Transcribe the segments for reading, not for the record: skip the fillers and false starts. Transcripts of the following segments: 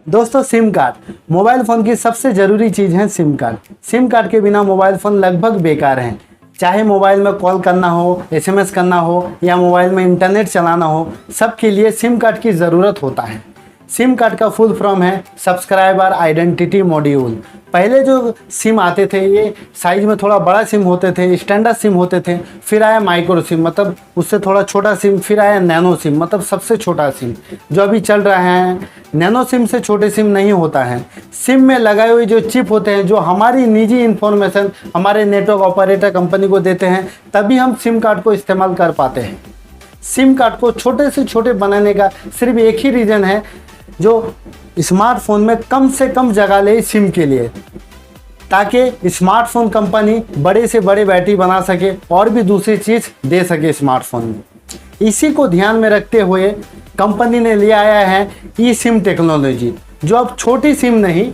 दोस्तों, SIM card mobile phone की सबसे ज़रूरी चीज़ है। सिम कार्ड के बिना मोबाइल फ़ोन लगभग बेकार हैं। चाहे मोबाइल में कॉल करना हो, एसएमएस करना हो या मोबाइल में इंटरनेट चलाना हो, सबके लिए सिम कार्ड की ज़रूरत होता है। सिम कार्ड का फुल फॉर्म है सब्सक्राइबर आइडेंटिटी मॉड्यूल। पहले जो सिम आते थे ये साइज में थोड़ा बड़ा सिम होते थे, स्टैंडर्ड सिम होते थे। फिर आया माइक्रो सिम, मतलब उससे थोड़ा छोटा सिम। फिर आया नैनो सिम, मतलब सबसे छोटा सिम जो अभी चल रहा है। नैनो सिम से छोटे सिम नहीं होता है। सिम में लगाए हुए जो चिप होते हैं, जो हमारी निजी इन्फॉर्मेशन हमारे नेटवर्क ऑपरेटर कंपनी को देते हैं, तभी हम सिम कार्ड को इस्तेमाल कर पाते हैं। सिम कार्ड को छोटे से छोटे बनाने का सिर्फ एक ही रीज़न है, जो स्मार्टफोन में कम से कम जगह ले सिम के लिए, ताकि स्मार्टफोन कंपनी बड़े से बड़े बैटरी बना सके और भी दूसरी चीज़ दे सके स्मार्टफोन में। इसी को ध्यान में रखते हुए कंपनी ने ले आया है ई सिम टेक्नोलॉजी, जो अब छोटी सिम नहीं,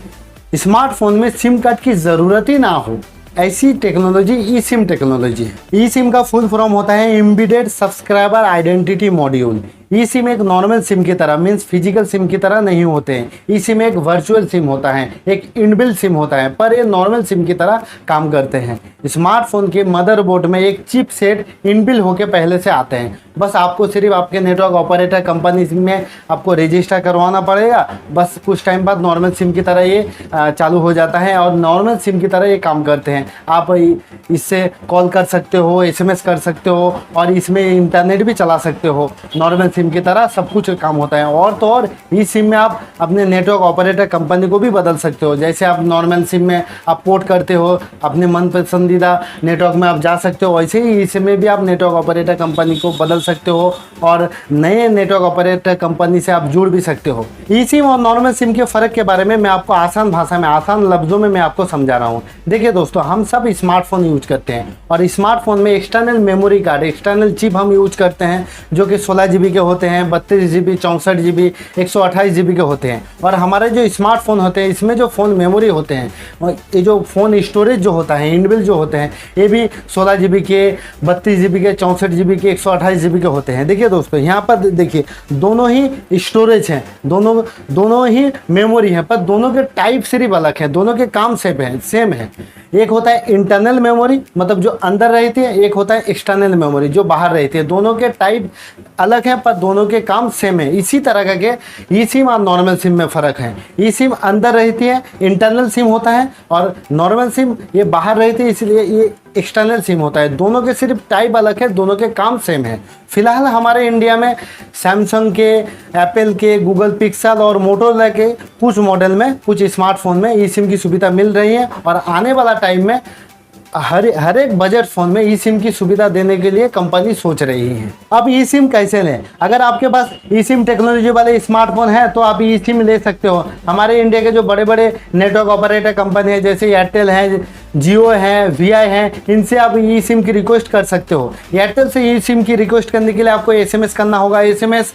स्मार्टफोन में सिम कार्ड की ज़रूरत ही ना हो, ऐसी टेक्नोलॉजी ई सिम टेक्नोलॉजी है। ई सिम का फुल फॉर्म होता है एम्बेडेड सब्सक्राइबर आइडेंटिटी मॉड्यूल। ई सिम एक नॉर्मल सिम की तरह, मीन्स फिजिकल सिम की तरह नहीं होते हैं। ई सिम एक वर्चुअल सिम होता है, एक इनबिल्ट सिम होता है, पर ये नॉर्मल सिम की तरह काम करते हैं। स्मार्टफोन के मदरबोर्ड में एक चिप सेट इनबिल्ट होके पहले से आते हैं। बस आपको सिर्फ आपके नेटवर्क ऑपरेटर कंपनी में आपको रजिस्टर करवाना पड़ेगा। बस कुछ टाइम बाद नॉर्मल सिम की तरह ये चालू हो जाता है और नॉर्मल सिम की तरह ये काम करते हैं। आप इससे कॉल कर सकते हो, एसएमएस कर सकते हो और इसमें इंटरनेट भी चला सकते हो। नॉर्मल सिम की तरह सब कुछ काम होता है। और तो और इस सिम में आप अपने नेटवर्क ऑपरेटर कंपनी को भी बदल सकते हो। जैसे आप नॉर्मल सिम में आप पोर्ट करते हो, अपने मन पसंदीदा नेटवर्क में आप जा सकते हो, वैसे ही इस में भी आप नेटवर्क ऑपरेटर कंपनी को बदल सकते हो और नए नेटवर्क ऑपरेटर कंपनी से आप जुड़ भी सकते हो। ई सिम और नॉर्मल सिम के फ़र्क के बारे में मैं आपको आसान भाषा में, आसान लफ्ज़ों में मैं आपको समझा रहा हूँ। देखिए दोस्तों, हम सब स्मार्टफोन यूज करते हैं और स्मार्टफोन में external memory card, external chip हम यूज करते हैं, जो कि 16 GB के होते हैं, 32 GB, 64 GB, 128 GB के होते हैं। और हमारे जो स्मार्टफोन होते हैं, इसमें जो फ़ोन मेमोरी होते हैं, ये जो फ़ोन स्टोरेज जो होता है, इनबिल्ट जो होते हैं, ये भी 16 GB के, 32 GB के, 64 GB के, 128 GB के होते हैं। देखिए दोस्तों, यहाँ पर देखिए दोनों ही स्टोरेज हैं, दोनों ही मेमोरी हैं, पर दोनों के टाइप सिर्फ अलग है, दोनों के काम सेम है। एक होता है इंटरनल मेमोरी, मतलब जो अंदर रहती है, एक होता है एक्सटर्नल मेमोरी जो बाहर रहती है। दोनों के टाइप अलग हैं पर दोनों के काम सेम है। इसी तरह के ई सिम और नॉर्मल सिम में फ़र्क है। ई सिम अंदर रहती है, इंटरनल सिम होता है, और नॉर्मल सिम ये बाहर रहती है, इसलिए ये एक्सटर्नल सिम होता है। दोनों के सिर्फ टाइप अलग है, दोनों के काम सेम है। फिलहाल हमारे इंडिया में सैमसंग के, एप्पल के, गूगल पिक्सल और मोटोरोला के कुछ मॉडल में, कुछ स्मार्टफोन में ई सिम की सुविधा मिल रही है और आने वाला टाइम में हर एक बजट फ़ोन में ई सिम की सुविधा देने के लिए कंपनी सोच रही है। अब ई सिम कैसे लें? अगर आपके पास ई सिम टेक्नोलॉजी वाले स्मार्टफोन है तो आप ई सिम ले सकते हो। हमारे इंडिया के जो बड़े बड़े नेटवर्क ऑपरेटर कंपनी है, जैसे एयरटेल है, जियो है, वीआई है, इनसे आप ई सिम की रिक्वेस्ट कर सकते हो। एयरटेल से ई सिम की रिक्वेस्ट करने के लिए आपको एसएमएस करना होगा। एसएमएस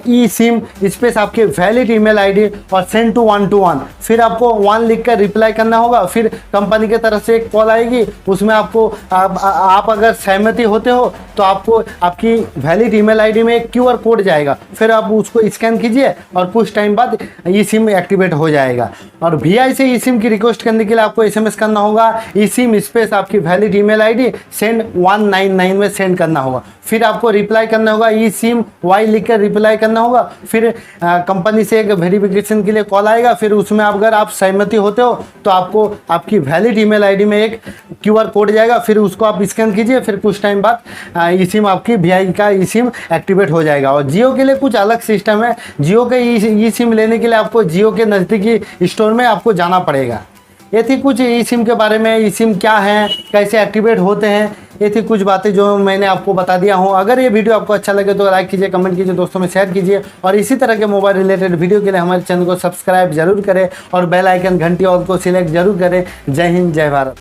ई सिम स्पेस आपके वैलिड ईमेल आईडी और सेंड टू 121, फिर आपको 1 लिख कर रिप्लाई करना होगा। फिर कंपनी की तरफ से एक कॉल आएगी, उसमें आपको आप अगर सहमति होते हो तो आपको आपकी वैलिड ईमेल आईडी में एक QR कोड जाएगा, फिर आप उसको स्कैन कीजिए और कुछ टाइम बाद ई सिम एक्टिवेट हो जाएगा। और वीआई से ई सिम की रिक्वेस्ट करने के लिए आपको एसएमएस करना होगा, ई सिम स्पेस आपकी वैलिड ईमेल आईडी सेंड 199 में सेंड करना होगा। फिर आपको रिप्लाई करना होगा, ई सिम वाई लिख कर रिप्लाई करना होगा। फिर कंपनी से एक वेरिफिकेशन के लिए कॉल आएगा, फिर उसमें अगर आप सहमति होते हो तो आपको आपकी वैलिड ईमेल आईडी में एक QR कोड जाएगा, फिर उसको आप स्कैन कीजिए। फिर कुछ टाइम बाद ई सिम आपकी वीआई का ई सिम एक्टिवेट हो जाएगा। और जियो के लिए कुछ अलग सिस्टम है। जियो के ई सिम लेने के लिए आपको जियो के नज़दीकी स्टोर में आपको जाना पड़ेगा। ये थी कुछ ई सिम के बारे में, ई सिम क्या है, कैसे एक्टिवेट होते हैं, ये थी कुछ बातें जो मैंने आपको बता दिया हूँ। अगर ये वीडियो आपको अच्छा लगे तो लाइक कीजिए, कमेंट कीजिए, दोस्तों में शेयर कीजिए और इसी तरह के मोबाइल रिलेटेड वीडियो के लिए हमारे चैनल को सब्सक्राइब जरूर करें और बेल आइकन घंटी ऑल को सिलेक्ट जरूर करें। जय हिंद, जय भारत।